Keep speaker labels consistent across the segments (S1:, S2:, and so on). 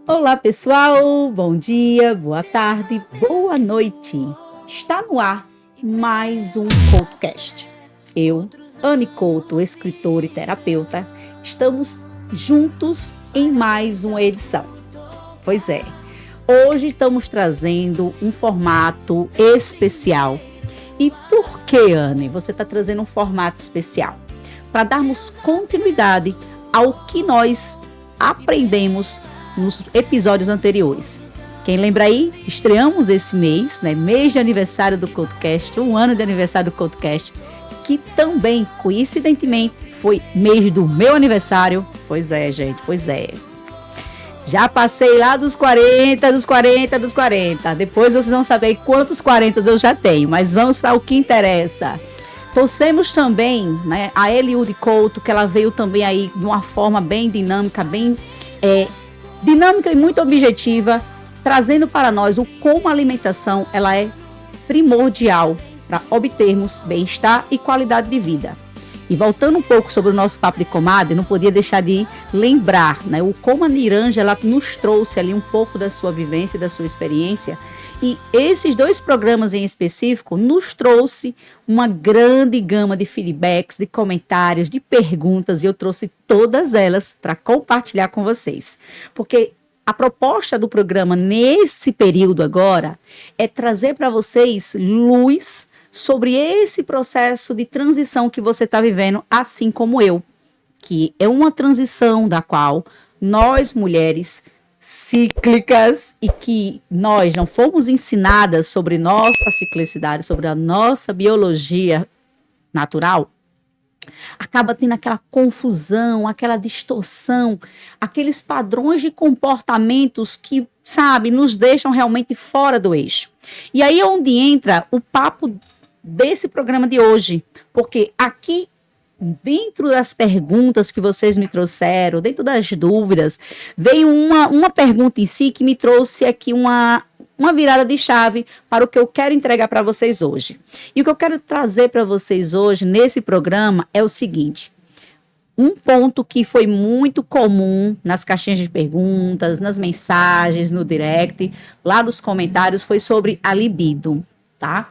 S1: Olá pessoal, bom dia, boa tarde, boa noite. Está no ar mais um podcast. Eu, Anne Couto, escritora e terapeuta, estamos juntos em mais uma edição. Pois é, hoje estamos trazendo um formato especial. E por que, Anne, você está trazendo um formato especial? Para darmos continuidade ao que nós aprendemos nos episódios anteriores. Quem lembra aí? Estreamos esse mês, mês de aniversário do CoutoCast, um ano de aniversário do CoutoCast, que também, coincidentemente, foi mês do meu aniversário. Pois é, gente, pois é. Já passei lá dos 40. Depois vocês vão saber quantos 40 eu já tenho, mas vamos para o que interessa. Trouxemos também, a Eliude Couto, que ela veio também aí de uma forma bem dinâmica, dinâmica e muito objetiva, trazendo para nós o como a alimentação ela é primordial para obtermos bem-estar e qualidade de vida. E voltando um pouco sobre o nosso papo de comadre, não podia deixar de lembrar, o como a Niranja ela nos trouxe ali um pouco da sua vivência, da sua experiência. E esses dois programas em específico nos trouxe uma grande gama de feedbacks, de comentários, de perguntas, e eu trouxe todas elas para compartilhar com vocês. Porque a proposta do programa nesse período agora é trazer para vocês luz sobre esse processo de transição que você está vivendo, assim como eu, que é uma transição da qual nós, mulheres cíclicas, e que nós não fomos ensinadas sobre nossa ciclicidade, sobre a nossa biologia natural, acaba tendo aquela confusão, aquela distorção, aqueles padrões de comportamentos que, nos deixam realmente fora do eixo. E aí é onde entra o papo desse programa de hoje, porque aqui, dentro das perguntas que vocês me trouxeram, dentro das dúvidas, veio uma pergunta em si que me trouxe aqui uma virada de chave para o que eu quero entregar para vocês hoje. E o que eu quero trazer para vocês hoje, nesse programa, é o seguinte: um ponto que foi muito comum nas caixinhas de perguntas, nas mensagens, no direct, lá nos comentários, foi sobre a libido, tá?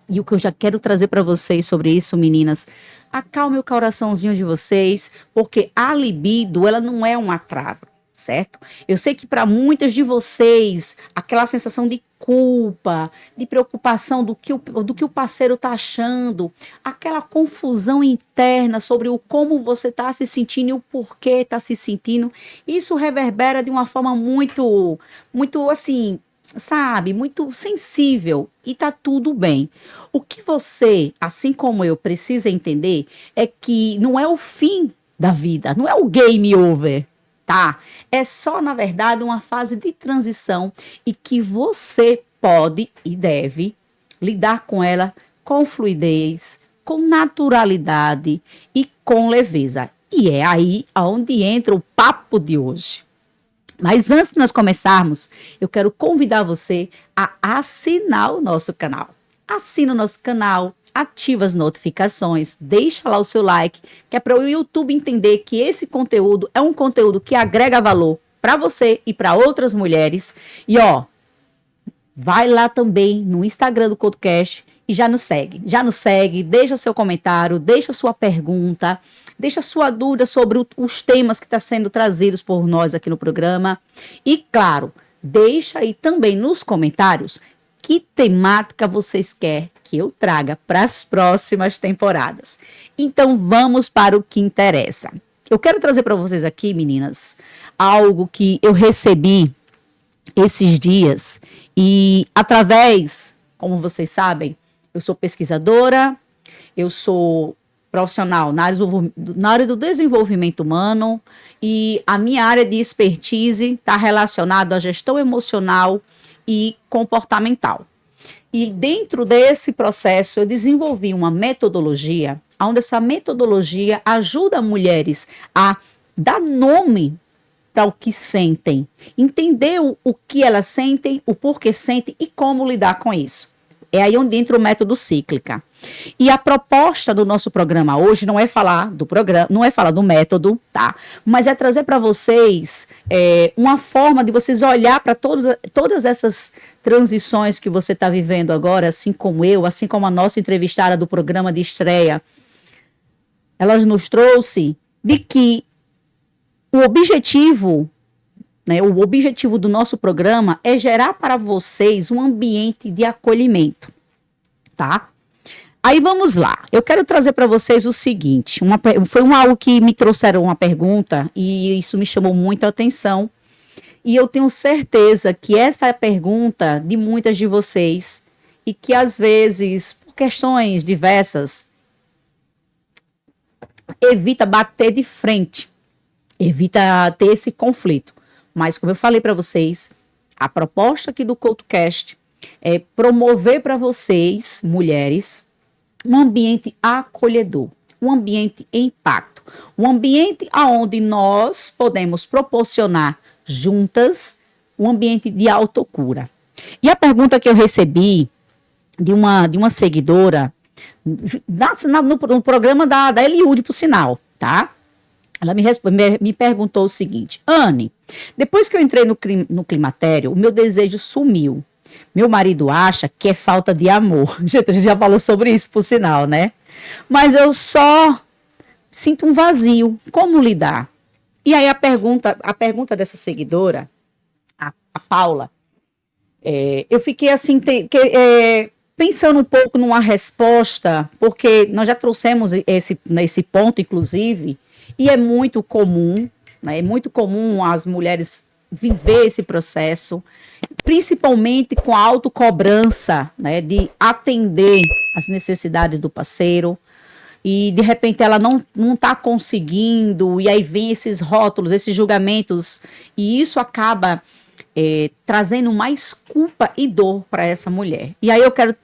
S1: E o que eu já quero trazer para vocês sobre isso, meninas, acalme o coraçãozinho de vocês, porque a libido, ela não é uma trava, certo? Eu sei que para muitas de vocês, aquela sensação de culpa, de preocupação do que o parceiro está achando, aquela confusão interna sobre o como você está se sentindo e o porquê está se sentindo, isso reverbera de uma forma muito, muito assim, muito sensível, e tá tudo bem. O que você, assim como eu, precisa entender é que não é o fim da vida, não é o game over, tá? É só, na verdade, uma fase de transição e que você pode e deve lidar com ela com fluidez, com naturalidade e com leveza. E é aí onde entra o papo de hoje. Mas antes de nós começarmos, eu quero convidar você a assinar o nosso canal. Assina o nosso canal, ativa as notificações, deixa lá o seu like, que é para o YouTube entender que esse conteúdo é um conteúdo que agrega valor para você e para outras mulheres. E vai lá também no Instagram do CoutoCast e já nos segue, deixa seu comentário, deixa sua pergunta, deixa sua dúvida sobre os temas que estão sendo trazidos por nós aqui no programa. E, claro, deixa aí também nos comentários que temática vocês querem que eu traga para as próximas temporadas. Então, vamos para o que interessa. Eu quero trazer para vocês aqui, meninas, algo que eu recebi esses dias e através, como vocês sabem, eu sou pesquisadora, eu sou profissional na área do desenvolvimento humano, e a minha área de expertise está relacionada à gestão emocional e comportamental. E dentro desse processo eu desenvolvi uma metodologia, onde essa metodologia ajuda mulheres a dar nome para o que sentem, entender o que elas sentem, o porquê sentem e como lidar com isso. É aí onde entra o método cíclica. E a proposta do nosso programa hoje não é falar do programa, não é falar do método, tá? Mas é trazer para vocês uma forma de vocês olhar para todas essas transições que você está vivendo agora, assim como eu, assim como a nossa entrevistada do programa de estreia. Ela nos trouxe de que o objetivo do nosso programa é gerar para vocês um ambiente de acolhimento, tá? Aí vamos lá, eu quero trazer para vocês o seguinte, foi algo que me trouxeram uma pergunta e isso me chamou muita atenção e eu tenho certeza que essa é a pergunta de muitas de vocês e que às vezes, por questões diversas, evita bater de frente, evita ter esse conflito. Mas como eu falei para vocês, a proposta aqui do CoutoCast é promover para vocês, mulheres, um ambiente acolhedor, um ambiente em impacto, um ambiente onde nós podemos proporcionar juntas um ambiente de autocura. E a pergunta que eu recebi de uma seguidora no programa da Eliud, por sinal, ela me perguntou o seguinte: Anne, depois que eu entrei no climatério, o meu desejo sumiu. Meu marido acha que é falta de amor. Gente, a gente já falou sobre isso, por sinal, né? Mas eu só sinto um vazio. Como lidar? E aí a pergunta dessa seguidora, a Paula, eu fiquei assim, pensando um pouco numa resposta, porque nós já trouxemos esse ponto, inclusive, e é muito comum, né? É muito comum as mulheres viver esse processo, principalmente com a autocobrança, né, de atender as necessidades do parceiro, e de repente ela não está conseguindo, e aí vem esses rótulos, esses julgamentos, e isso acaba trazendo mais culpa e dor para essa mulher. E aí eu quero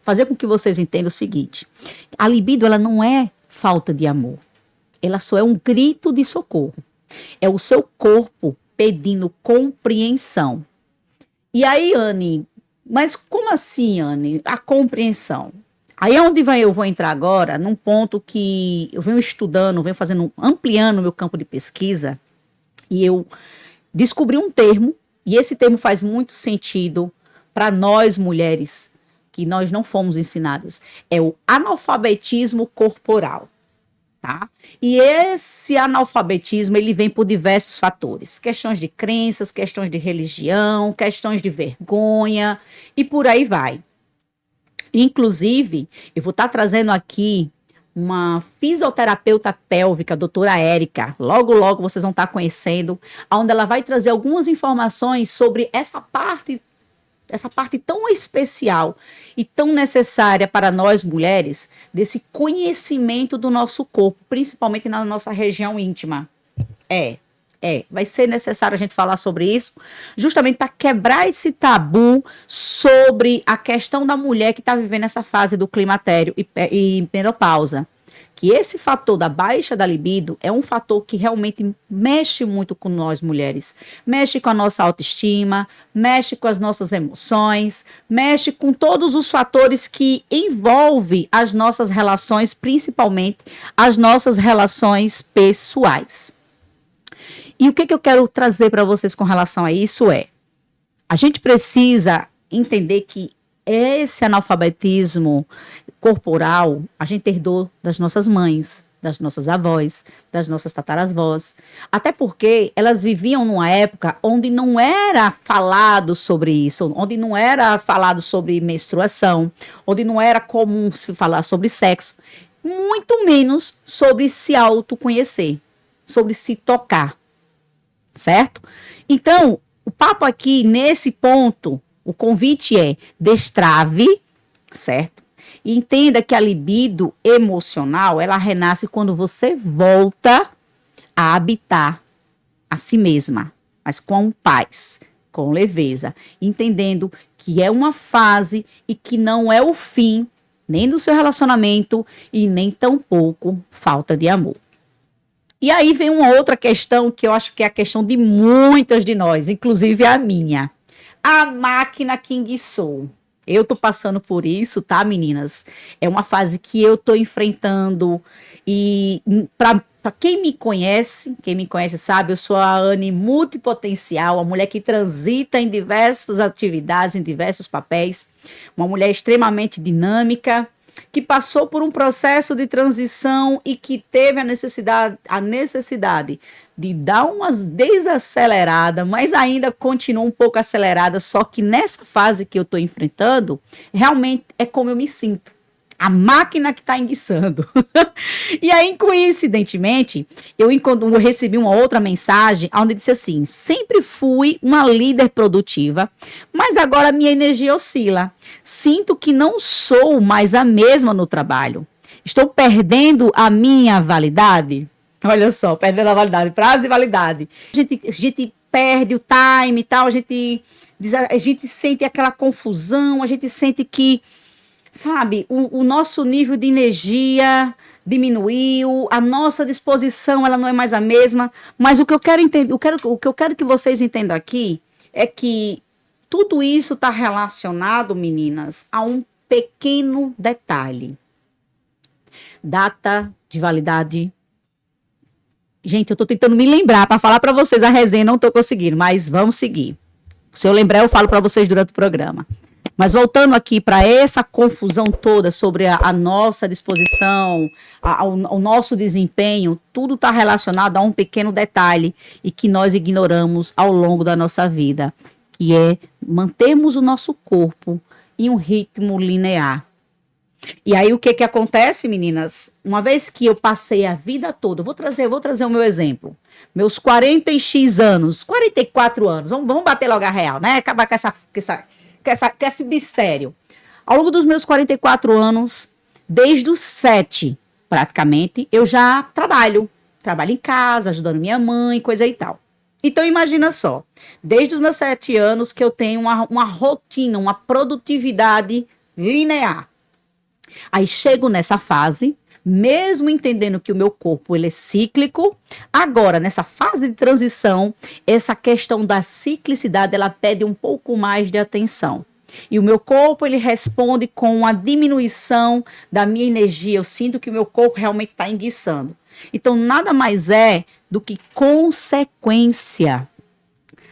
S1: fazer com que vocês entendam o seguinte: a libido, ela não é falta de amor, ela só é um grito de socorro, é o seu corpo pedindo compreensão. E aí, Anne, mas como assim, Anne, a compreensão? Aí é onde eu vou entrar agora, num ponto que eu venho estudando, ampliando o meu campo de pesquisa, e eu descobri um termo, e esse termo faz muito sentido para nós mulheres, que nós não fomos ensinadas, é o analfabetismo corporal. Tá? E esse analfabetismo, ele vem por diversos fatores, questões de crenças, questões de religião, questões de vergonha e por aí vai. Inclusive, eu vou estar trazendo aqui uma fisioterapeuta pélvica, a doutora Érica, logo vocês vão estar conhecendo, onde ela vai trazer algumas informações sobre essa parte tão especial e tão necessária para nós mulheres, desse conhecimento do nosso corpo, principalmente na nossa região íntima. Vai ser necessário a gente falar sobre isso, justamente para quebrar esse tabu sobre a questão da mulher que está vivendo essa fase do climatério e menopausa. Que esse fator da baixa da libido é um fator que realmente mexe muito com nós mulheres. Mexe com a nossa autoestima, mexe com as nossas emoções, mexe com todos os fatores que envolvem as nossas relações, principalmente as nossas relações pessoais. E o que eu quero trazer para vocês com relação a isso a gente precisa entender que esse analfabetismo corporal a gente herdou das nossas mães, das nossas avós, das nossas tataravós, até porque elas viviam numa época onde não era falado sobre isso, onde não era falado sobre menstruação, onde não era comum se falar sobre sexo, muito menos sobre se autoconhecer, sobre se tocar, certo? Então, o papo aqui nesse ponto, o convite é destrave, certo? E entenda que a libido emocional, ela renasce quando você volta a habitar a si mesma, mas com paz, com leveza, entendendo que é uma fase e que não é o fim nem do seu relacionamento e nem tampouco falta de amor. E aí vem uma outra questão que eu acho que é a questão de muitas de nós, inclusive a minha. A máquina que enguiçou. Eu tô passando por isso, tá, meninas? É uma fase que eu tô enfrentando e para quem me conhece sabe, eu sou a Anne multipotencial, a mulher que transita em diversas atividades, em diversos papéis, uma mulher extremamente dinâmica, que passou por um processo de transição e que teve a necessidade de dar umas desaceleradas, mas ainda continua um pouco acelerada, só que nessa fase que eu estou enfrentando, realmente é como eu me sinto. A máquina que está enguiçando. E aí, coincidentemente, eu recebi uma outra mensagem onde disse assim: sempre fui uma líder produtiva, mas agora minha energia oscila. Sinto que não sou mais a mesma no trabalho. Estou perdendo a minha validade. Olha só, perdendo a validade, prazo de validade. A gente perde o time e tal, a gente sente aquela confusão, a gente sente que, sabe, o nosso nível de energia diminuiu, a nossa disposição ela não é mais a mesma, mas o que eu quero entender, o que eu quero que vocês entendam aqui é que tudo isso está relacionado, meninas, a um pequeno detalhe. Data de validade. Gente, eu estou tentando me lembrar para falar para vocês a resenha, não estou conseguindo, mas vamos seguir. Se eu lembrar, eu falo para vocês durante o programa. Mas voltando aqui para essa confusão toda sobre a nossa disposição, ao nosso desempenho, tudo está relacionado a um pequeno detalhe e que nós ignoramos ao longo da nossa vida, que é mantermos o nosso corpo em um ritmo linear. E aí o que acontece, meninas? Uma vez que eu passei a vida toda, vou trazer o meu exemplo. Meus 40x anos, 44 anos, vamos bater logo a real, né? Acabar com esse mistério. Ao longo dos meus 44 anos, desde os 7, praticamente, eu já trabalho em casa, ajudando minha mãe, coisa e tal. Então, imagina só, desde os meus 7 anos que eu tenho uma rotina, uma produtividade linear. Aí chego nessa fase, mesmo entendendo que o meu corpo ele é cíclico, agora nessa fase de transição, essa questão da ciclicidade ela pede um pouco mais de atenção. E o meu corpo ele responde com a diminuição da minha energia. Eu sinto que o meu corpo realmente está enguiçando. Então nada mais é do que consequência.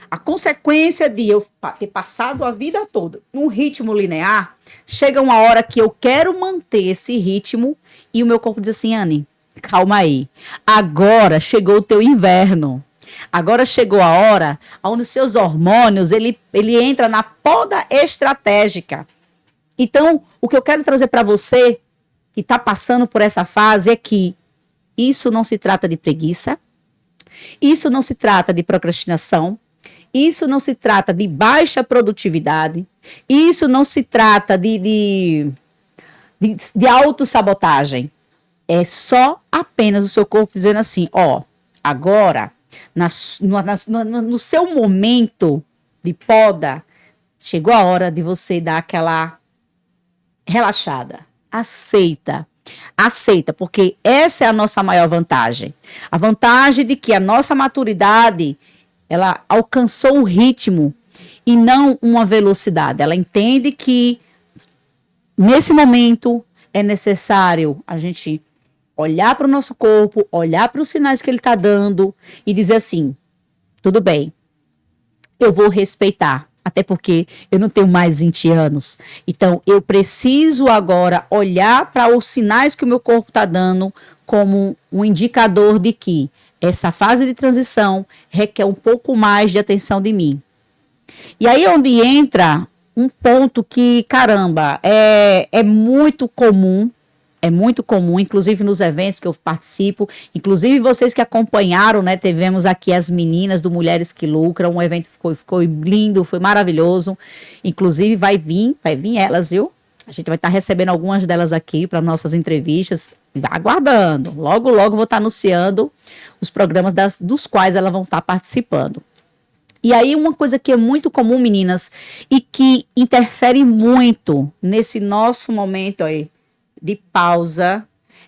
S1: A consequência de eu ter passado a vida toda num ritmo linear, chega uma hora que eu quero manter esse ritmo e o meu corpo diz assim: Anne, calma aí. Agora chegou o teu inverno. Agora chegou a hora onde os seus hormônios, ele entra na poda estratégica. Então, o que eu quero trazer para você que está passando por essa fase é que isso não se trata de preguiça, isso não se trata de procrastinação, isso não se trata de baixa produtividade, isso não se trata de autossabotagem. É só apenas o seu corpo dizendo assim: ó, agora, no seu momento de poda, chegou a hora de você dar aquela relaxada. Aceita, porque essa é a nossa maior vantagem. A vantagem de que a nossa maturidade ela alcançou um ritmo e não uma velocidade. Ela entende que, nesse momento, é necessário a gente olhar para o nosso corpo, olhar para os sinais que ele está dando e dizer assim: tudo bem, eu vou respeitar. Até porque eu não tenho mais 20 anos. Então, eu preciso agora olhar para os sinais que o meu corpo está dando como um indicador de que essa fase de transição requer um pouco mais de atenção de mim. E aí onde entra um ponto que, caramba, é muito comum, inclusive nos eventos que eu participo, inclusive vocês que acompanharam, né, tivemos aqui as meninas do Mulheres que Lucram, um evento ficou lindo, foi maravilhoso, inclusive vai vir elas, viu? A gente vai estar recebendo algumas delas aqui para nossas entrevistas, aguardando. Logo, logo vou estar anunciando os programas dos quais elas vão estar participando. E aí uma coisa que é muito comum, meninas, e que interfere muito nesse nosso momento aí de pausa,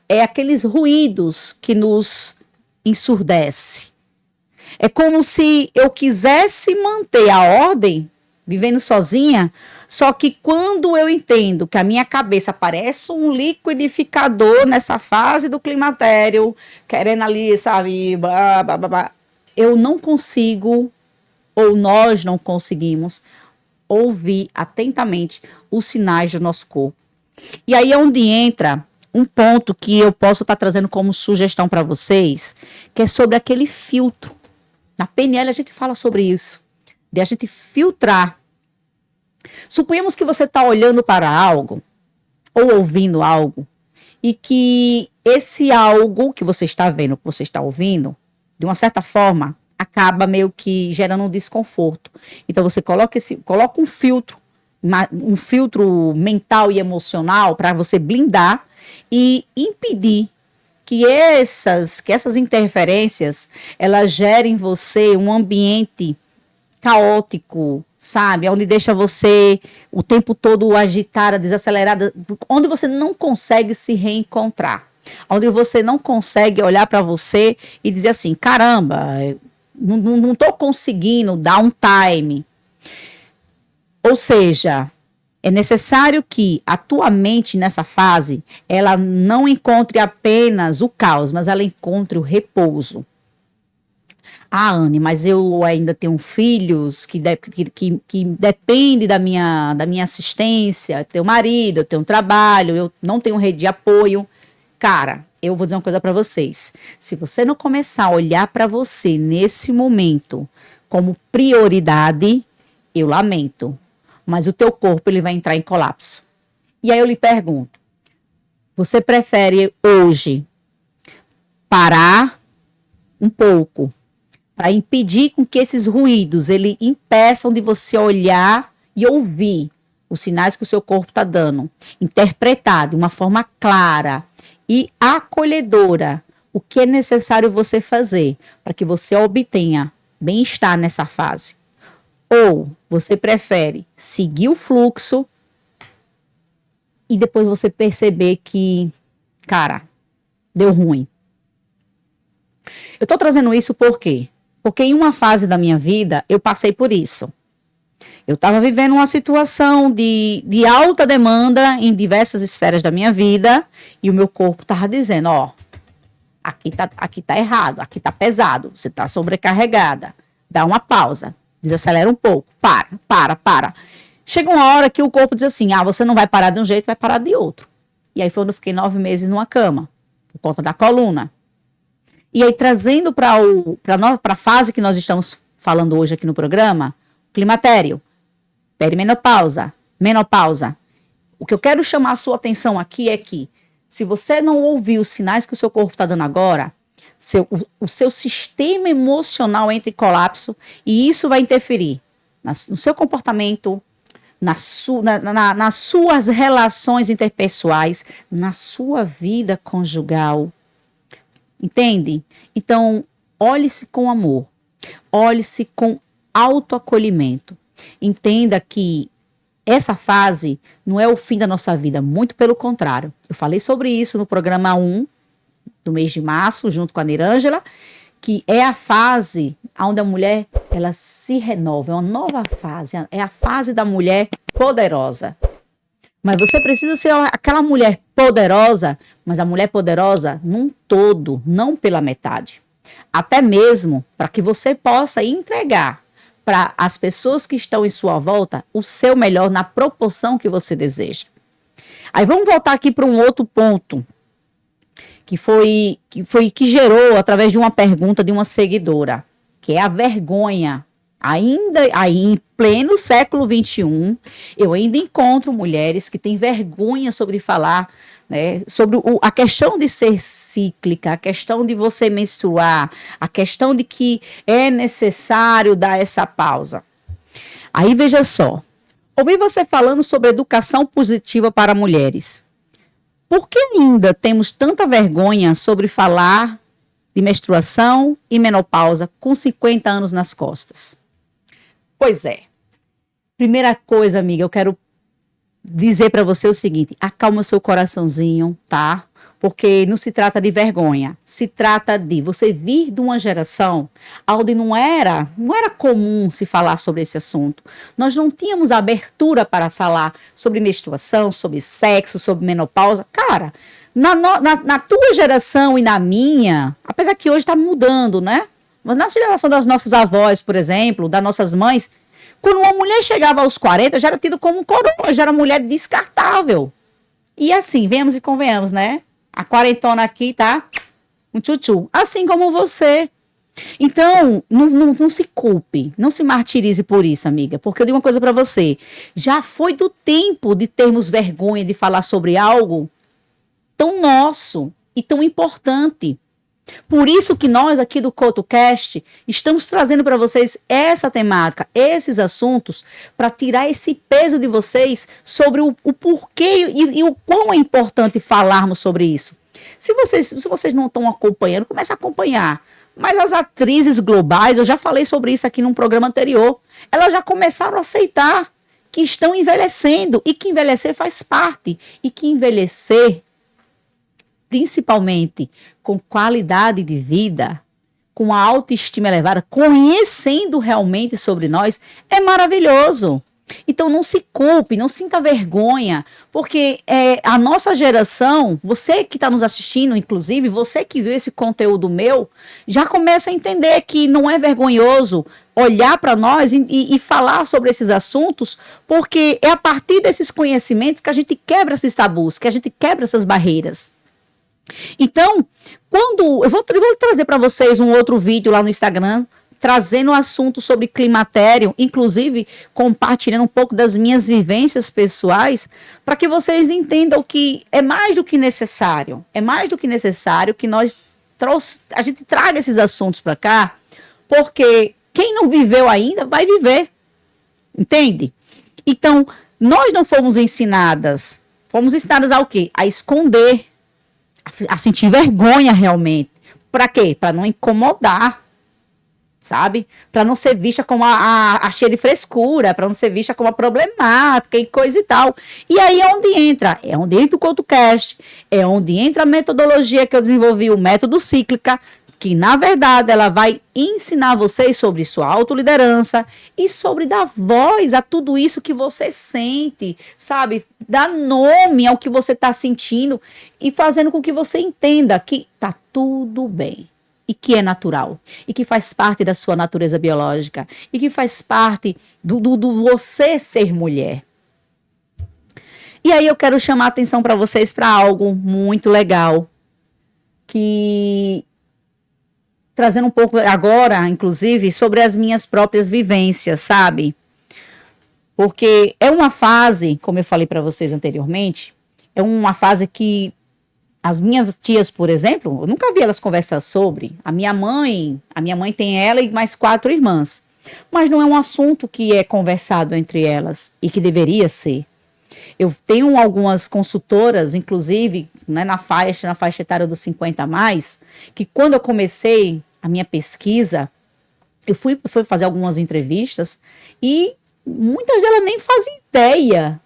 S1: é aqueles ruídos que nos ensurdece. É como se eu quisesse manter a ordem, vivendo sozinha, Só que quando eu entendo que a minha cabeça parece um liquidificador nessa fase do climatério, querendo ali, sabe, blá, blá, blá, blá, eu não consigo, ou nós não conseguimos, ouvir atentamente os sinais do nosso corpo. E aí é onde entra um ponto que eu posso estar trazendo como sugestão para vocês, que é sobre aquele filtro. Na PNL a gente fala sobre isso, de a gente filtrar. Suponhamos que você está olhando para algo, ou ouvindo algo, e que esse algo que você está vendo, que você está ouvindo, de uma certa forma, acaba meio que gerando um desconforto. Então você coloca um filtro mental e emocional para você blindar e impedir que essas interferências elas gerem em você um ambiente caótico, sabe? Onde deixa você o tempo todo agitada, desacelerada, onde você não consegue se reencontrar, onde você não consegue olhar para você e dizer assim, caramba, não estou conseguindo dar um time. Ou seja, é necessário que a tua mente nessa fase, ela não encontre apenas o caos, mas ela encontre o repouso. Ah, Anne, mas eu ainda tenho filhos que dependem da minha assistência, eu tenho marido, eu tenho trabalho, eu não tenho rede de apoio. Cara, eu vou dizer uma coisa para vocês. Se você não começar a olhar para você nesse momento como prioridade, eu lamento, mas o teu corpo ele vai entrar em colapso. E aí eu lhe pergunto, você prefere hoje parar um pouco para impedir com que esses ruídos ele impeçam de você olhar e ouvir os sinais que o seu corpo está dando, interpretar de uma forma clara e acolhedora o que é necessário você fazer para que você obtenha bem-estar nessa fase? Ou você prefere seguir o fluxo e depois você perceber que, cara, deu ruim? Eu estou trazendo isso por quê? Porque em uma fase da minha vida eu passei por isso. Eu estava vivendo uma situação de alta demanda em diversas esferas da minha vida e o meu corpo estava dizendo, ó, aqui tá errado, aqui tá pesado, você tá sobrecarregada, dá uma pausa, desacelera um pouco, para. Chega uma hora que o corpo diz assim, você não vai parar de um jeito, vai parar de outro. E aí foi onde eu fiquei 9 meses numa cama, por conta da coluna. E aí trazendo para a fase que nós estamos falando hoje aqui no programa, climatério, perimenopausa, menopausa. O que eu quero chamar a sua atenção aqui é que se você não ouvir os sinais que o seu corpo está dando agora, o seu sistema emocional entra em colapso e isso vai interferir no seu comportamento, nas suas relações interpessoais, na sua vida conjugal. Entende? Então, olhe-se com amor, olhe-se com autoacolhimento. Entenda que essa fase não é o fim da nossa vida, muito pelo contrário. Eu falei sobre isso no programa 1 do mês de março, junto com a Nirângela, que é a fase onde a mulher ela se renova, é uma nova fase, é a fase da mulher poderosa. Mas você precisa ser aquela mulher poderosa, mas a mulher poderosa num todo, não pela metade. Até mesmo para que você possa entregar para as pessoas que estão em sua volta o seu melhor na proporção que você deseja. Aí vamos voltar aqui para um outro ponto que gerou através de uma pergunta de uma seguidora, que é a vergonha. Ainda aí, em pleno século XXI, eu ainda encontro mulheres que têm vergonha sobre falar, né, sobre a questão de ser cíclica, a questão de você menstruar, a questão de que é necessário dar essa pausa. Aí veja só, ouvi você falando sobre educação positiva para mulheres. Por que ainda temos tanta vergonha sobre falar de menstruação e menopausa com 50 anos nas costas? Pois é. Primeira coisa, amiga, eu quero dizer para você o seguinte, acalma o seu coraçãozinho, tá? Porque não se trata de vergonha, se trata de você vir de uma geração onde não era comum se falar sobre esse assunto. Nós não tínhamos abertura para falar sobre menstruação, sobre sexo, sobre menopausa. Cara, na tua geração e na minha, apesar que hoje está mudando, né? Mas na geração das nossas avós, por exemplo, das nossas mães, quando uma mulher chegava aos 40, já era tido como coroa, já era mulher descartável. E assim, venhamos e convenhamos, né? A quarentona aqui tá um tchutchu. Assim como você. Então, não se culpe, não se martirize por isso, amiga. Porque eu digo uma coisa pra você. Já foi do tempo de termos vergonha de falar sobre algo tão nosso e tão importante. Por isso que nós aqui do CoutoCast estamos trazendo para vocês essa temática, esses assuntos, para tirar esse peso de vocês sobre o porquê e o quão é importante falarmos sobre isso. Se vocês não estão acompanhando, comece a acompanhar. Mas as atrizes globais, eu já falei sobre isso aqui num programa anterior, elas já começaram a aceitar que estão envelhecendo e que envelhecer faz parte e que envelhecer, principalmente com qualidade de vida, com a autoestima elevada, conhecendo realmente sobre nós, é maravilhoso. Então não se culpe, não sinta vergonha, porque a nossa geração, você que está nos assistindo, inclusive, você que viu esse conteúdo meu, já começa a entender que não é vergonhoso olhar para nós e falar sobre esses assuntos, porque é a partir desses conhecimentos que a gente quebra esses tabus, que a gente quebra essas barreiras. Então, eu vou trazer para vocês um outro vídeo lá no Instagram, trazendo um assunto sobre climatério, inclusive compartilhando um pouco das minhas vivências pessoais, para que vocês entendam que é mais do que necessário. É mais do que necessário que a gente traga esses assuntos para cá, porque quem não viveu ainda vai viver. Entende? Então, nós não fomos ensinadas ao quê? A esconder, a sentir vergonha realmente. Para quê? Para não incomodar, sabe? Para não ser vista como a cheia de frescura, para não ser vista como a problemática e coisa e tal. E aí é onde entra? É onde entra o CoutoCast, é onde entra a metodologia que eu desenvolvi, o método cíclica, que na verdade ela vai ensinar vocês sobre sua autoliderança e sobre dar voz a tudo isso que você sente, sabe? Dar nome ao que você está sentindo e fazendo com que você entenda que tá tudo bem e que é natural e que faz parte da sua natureza biológica e que faz parte do você ser mulher. E aí eu quero chamar a atenção para vocês para algo muito legal, que trazendo um pouco agora, inclusive, sobre as minhas próprias vivências, sabe? Porque é uma fase, como eu falei para vocês anteriormente, é uma fase que as minhas tias, por exemplo, eu nunca vi elas conversar sobre. A minha mãe tem ela e mais 4 irmãs. Mas não é um assunto que é conversado entre elas e que deveria ser. Eu tenho algumas consultoras, inclusive, né, na faixa etária dos 50 a mais, que quando eu comecei a minha pesquisa, eu fui fazer algumas entrevistas e muitas delas nem faziam ideia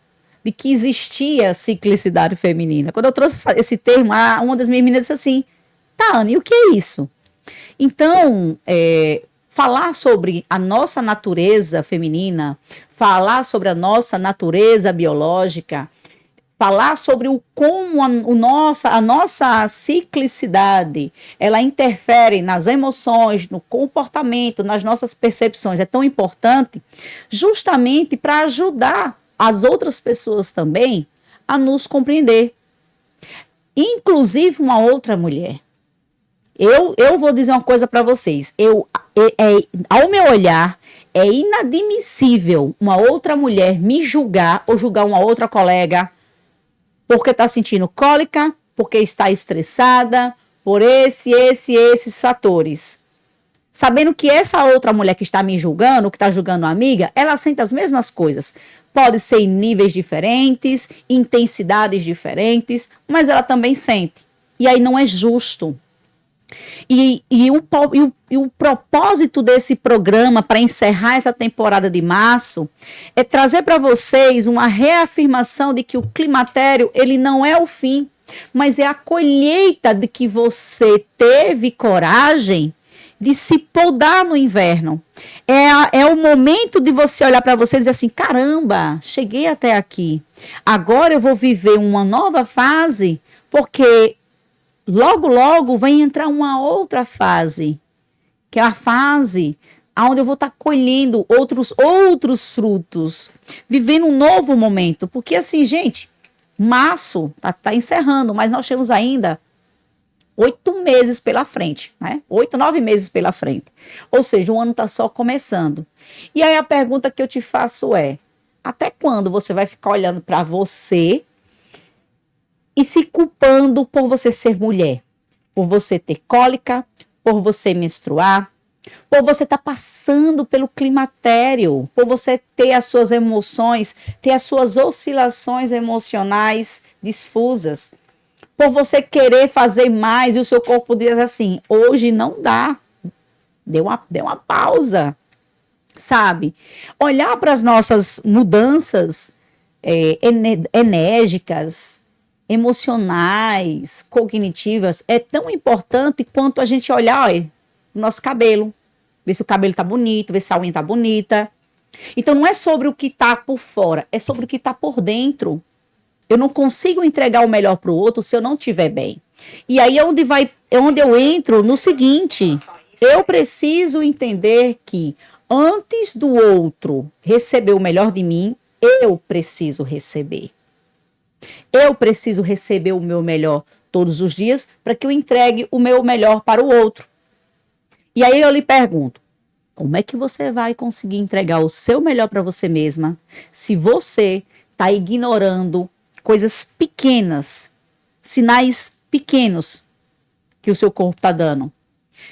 S1: de que existia ciclicidade feminina. Quando eu trouxe esse termo, uma das minhas meninas disse assim, tá, Ana, e o que é isso? Então, falar sobre a nossa natureza feminina, falar sobre a nossa natureza biológica, falar sobre como a nossa ciclicidade, ela interfere nas emoções, no comportamento, nas nossas percepções, é tão importante justamente para ajudar as outras pessoas também a nos compreender. Inclusive uma outra mulher. Eu vou dizer uma coisa para vocês. Ao meu olhar, é inadmissível uma outra mulher me julgar ou julgar uma outra colega porque está sentindo cólica, porque está estressada, por esses fatores. Sabendo que essa outra mulher que está me julgando, que está julgando a amiga, ela sente as mesmas coisas. Pode ser em níveis diferentes, intensidades diferentes, mas ela também sente. E aí não é justo. E o propósito desse programa para encerrar essa temporada de março é trazer para vocês uma reafirmação de que o climatério ele não é o fim. mas é a colheita de que você teve coragem de se podar no inverno. É o momento de você olhar para você e dizer assim, caramba, cheguei até aqui. Agora eu vou viver uma nova fase, porque logo, logo vai entrar uma outra fase, que é a fase onde eu vou estar colhendo outros frutos, vivendo um novo momento. Porque assim, gente, março tá encerrando, mas nós temos ainda 8 meses pela frente, né? 8, 9 meses pela frente. Ou seja, o ano está só começando. E aí a pergunta que eu te faço é, até quando você vai ficar olhando para você e se culpando por você ser mulher? Por você ter cólica, por você menstruar, por você estar passando pelo climatério, por você ter as suas emoções, ter as suas oscilações emocionais difusas, por você querer fazer mais e o seu corpo diz assim, hoje não dá, dê uma pausa, sabe? Olhar para as nossas mudanças enérgicas, emocionais, cognitivas, é tão importante quanto a gente olhar o nosso cabelo, ver se o cabelo tá bonito, ver se a unha tá bonita. Então não é sobre o que tá por fora, é sobre o que tá por dentro. Eu não consigo entregar o melhor para o outro se eu não estiver bem. E aí é onde eu entro no seguinte, eu preciso entender que antes do outro receber o melhor de mim, eu preciso receber. Eu preciso receber o meu melhor todos os dias para que eu entregue o meu melhor para o outro. E aí eu lhe pergunto, como é que você vai conseguir entregar o seu melhor para você mesma se você está ignorando coisas pequenas, sinais pequenos que o seu corpo está dando?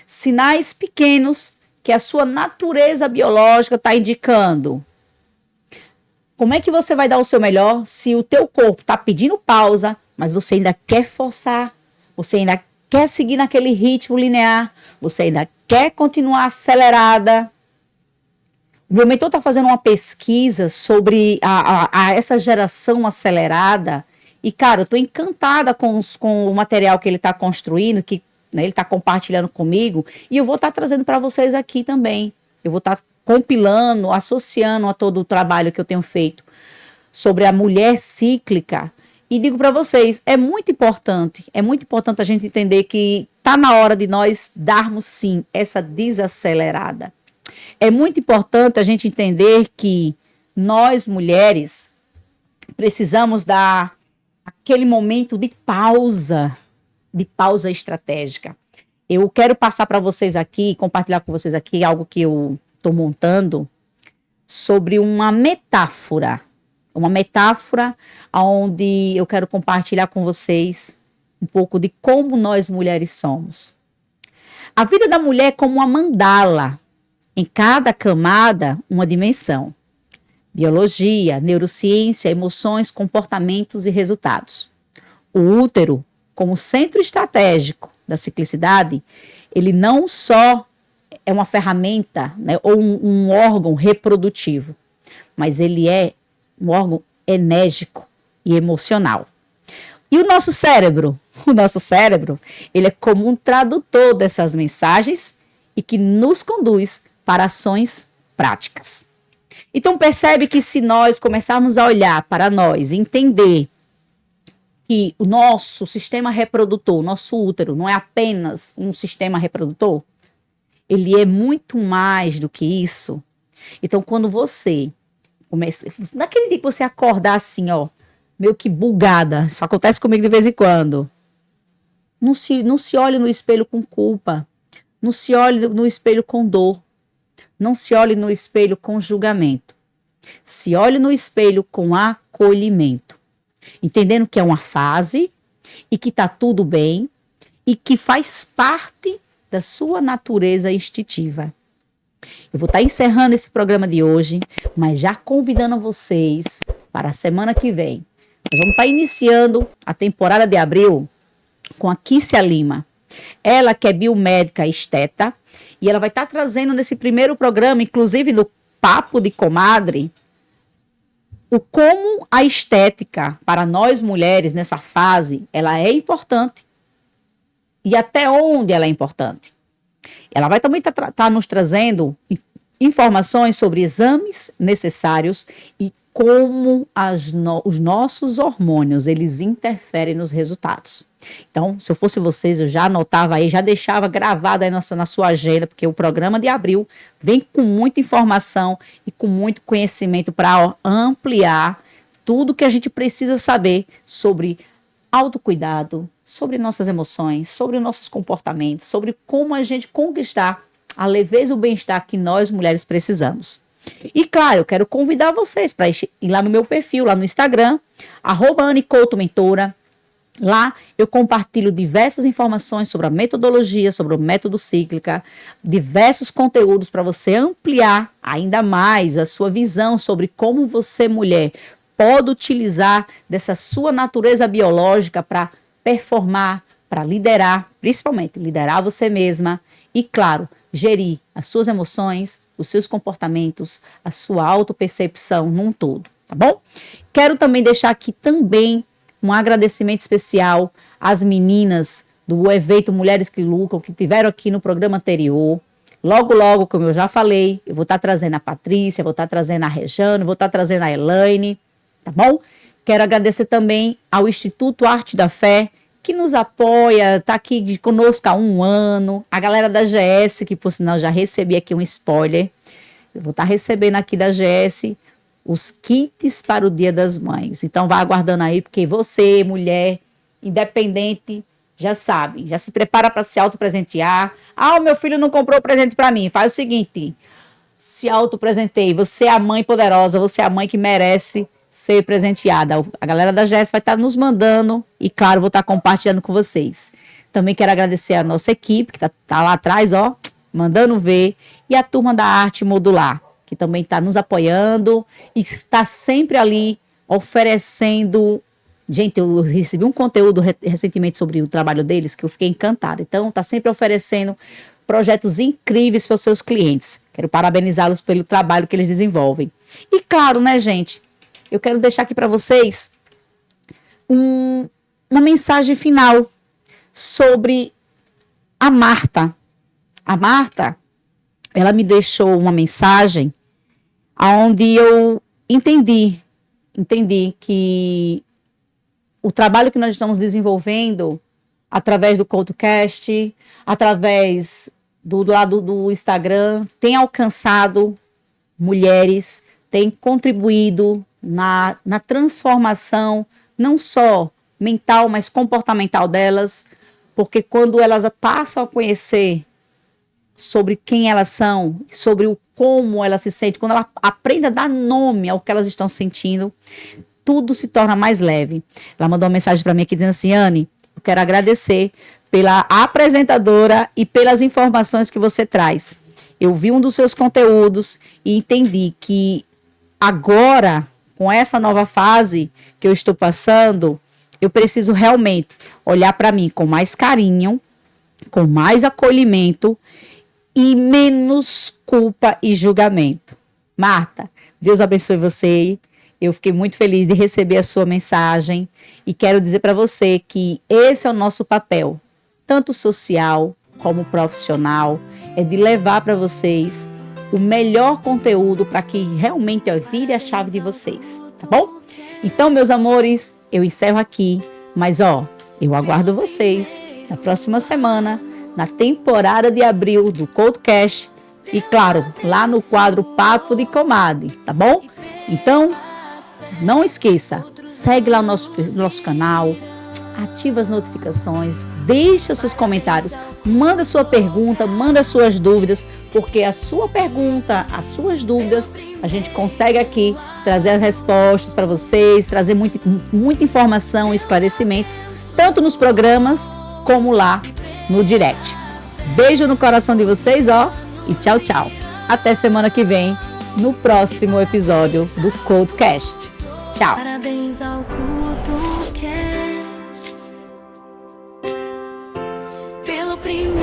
S1: Sinais pequenos que a sua natureza biológica está indicando. Como é que você vai dar o seu melhor se o teu corpo está pedindo pausa, mas você ainda quer forçar, você ainda quer seguir naquele ritmo linear, você ainda quer continuar acelerada? O meu mentor está fazendo uma pesquisa sobre essa geração acelerada e, cara, eu estou encantada com o material que ele está construindo, que né, ele está compartilhando comigo, e eu vou estar trazendo para vocês aqui também. Eu vou estar compilando, associando a todo o trabalho que eu tenho feito sobre a mulher cíclica. E digo para vocês, é muito importante a gente entender que está na hora de nós darmos, sim, essa desacelerada. É muito importante a gente entender que nós, mulheres, precisamos dar aquele momento de pausa estratégica. Eu quero passar para vocês aqui, compartilhar com vocês aqui algo que eu estou montando sobre uma metáfora onde eu quero compartilhar com vocês um pouco de como nós mulheres somos. A vida da mulher é como uma mandala, em cada camada uma dimensão. Biologia, neurociência, emoções, comportamentos e resultados. O útero, como centro estratégico da ciclicidade, ele não só é uma ferramenta, né, ou um órgão reprodutivo, mas ele é um órgão enérgico e emocional. E o nosso cérebro? O nosso cérebro, ele é como um tradutor dessas mensagens e que nos conduz para ações práticas. Então percebe que se nós começarmos a olhar para nós, entender que o nosso sistema reprodutor, o nosso útero, não é apenas um sistema reprodutor, ele é muito mais do que isso. Então quando você começa, naquele dia que você acordar assim, ó, meio que bugada, isso acontece comigo de vez em quando, não se olhe no espelho com culpa, não se olhe no espelho com dor, não se olhe no espelho com julgamento. Se olhe no espelho com acolhimento. Entendendo que é uma fase e que está tudo bem e que faz parte da sua natureza instintiva. Eu vou estar encerrando esse programa de hoje, mas já convidando vocês para a semana que vem. Nós vamos estar iniciando a temporada de abril com a Kícia Lima. Ela que é biomédica esteta, e ela vai estar trazendo nesse primeiro programa, inclusive no Papo de Comadre, o como a estética para nós mulheres nessa fase, ela é importante e até onde ela é importante. Ela vai também tá nos trazendo informações sobre exames necessários e como os nossos hormônios, eles interferem nos resultados. Então, se eu fosse vocês, eu já anotava aí, já deixava gravado aí na sua agenda, porque o programa de abril vem com muita informação e com muito conhecimento para ampliar tudo que a gente precisa saber sobre autocuidado, sobre nossas emoções, sobre nossos comportamentos, sobre como a gente conquistar a leveza e o bem-estar que nós mulheres precisamos. E claro, eu quero convidar vocês para ir lá no meu perfil, lá no Instagram, @AnneCoutoMentora. Lá eu compartilho diversas informações sobre a metodologia, sobre o método cíclica, diversos conteúdos para você ampliar ainda mais a sua visão sobre como você, mulher, pode utilizar dessa sua natureza biológica para performar, para liderar, principalmente liderar você mesma e, claro, gerir as suas emoções, os seus comportamentos, a sua autopercepção num todo, tá bom? Quero também deixar aqui também um agradecimento especial às meninas do evento Mulheres que Lucram, que tiveram aqui no programa anterior. Logo, logo, como eu já falei, eu vou estar trazendo a Patrícia, vou estar trazendo a Rejane, vou estar trazendo a Elaine, tá bom? Quero agradecer também ao Instituto Arte da Fé, que nos apoia, está aqui conosco há 1 ano. A galera da GS, que por sinal já recebi aqui um spoiler. Eu vou estar recebendo aqui da GS os kits para o Dia das Mães. Então vá aguardando aí, porque você, mulher, independente, já sabe, já se prepara para se autopresentear. Ah, o meu filho não comprou presente para mim. Faz o seguinte, se autopresenteie. Você é a mãe poderosa, você é a mãe que merece ser presenteada. A galera da GES vai estar nos mandando e, claro, vou estar compartilhando com vocês. Também quero agradecer a nossa equipe, que tá lá atrás, ó, mandando ver, e a turma da Arte Modular, que também está nos apoiando e está sempre ali oferecendo. Gente, eu recebi um conteúdo recentemente sobre o trabalho deles que eu fiquei encantada. Então, está sempre oferecendo projetos incríveis para os seus clientes. Quero parabenizá-los pelo trabalho que eles desenvolvem. E, claro, né, gente, eu quero deixar aqui para vocês uma mensagem final sobre a Marta. A Marta, ela me deixou uma mensagem onde eu entendi que o trabalho que nós estamos desenvolvendo através do CoutoCast, através do lado do Instagram, tem alcançado mulheres, tem contribuído na transformação, não só mental, mas comportamental delas, porque quando elas passam a conhecer sobre quem elas são, sobre o como elas se sentem, quando ela aprende a dar nome ao que elas estão sentindo, tudo se torna mais leve. Ela mandou uma mensagem para mim aqui dizendo assim: Anne, eu quero agradecer pela apresentadora e pelas informações que você traz. Eu vi um dos seus conteúdos e entendi que agora, com essa nova fase que eu estou passando, eu preciso realmente olhar para mim com mais carinho, com mais acolhimento e menos culpa e julgamento. Marta, Deus abençoe você. Eu fiquei muito feliz de receber a sua mensagem e quero dizer para você que esse é o nosso papel, tanto social como profissional, é de levar para vocês o melhor conteúdo para que realmente vire a chave de vocês, tá bom? Então, meus amores, eu encerro aqui, mas eu aguardo vocês na próxima semana, na temporada de abril do CoutoCast e, claro, lá no quadro Papo de Comadre, tá bom? Então, não esqueça, segue lá o nosso canal, ativa as notificações, deixa seus comentários, manda sua pergunta, manda suas dúvidas, porque a sua pergunta, as suas dúvidas, a gente consegue aqui trazer as respostas para vocês, trazer muita informação e esclarecimento, tanto nos programas como lá no direct. Beijo no coração de vocês, e tchau, tchau. Até semana que vem, no próximo episódio do CoutoCast. Tchau.
S2: Parabéns ao CoutoCast pelo primeiro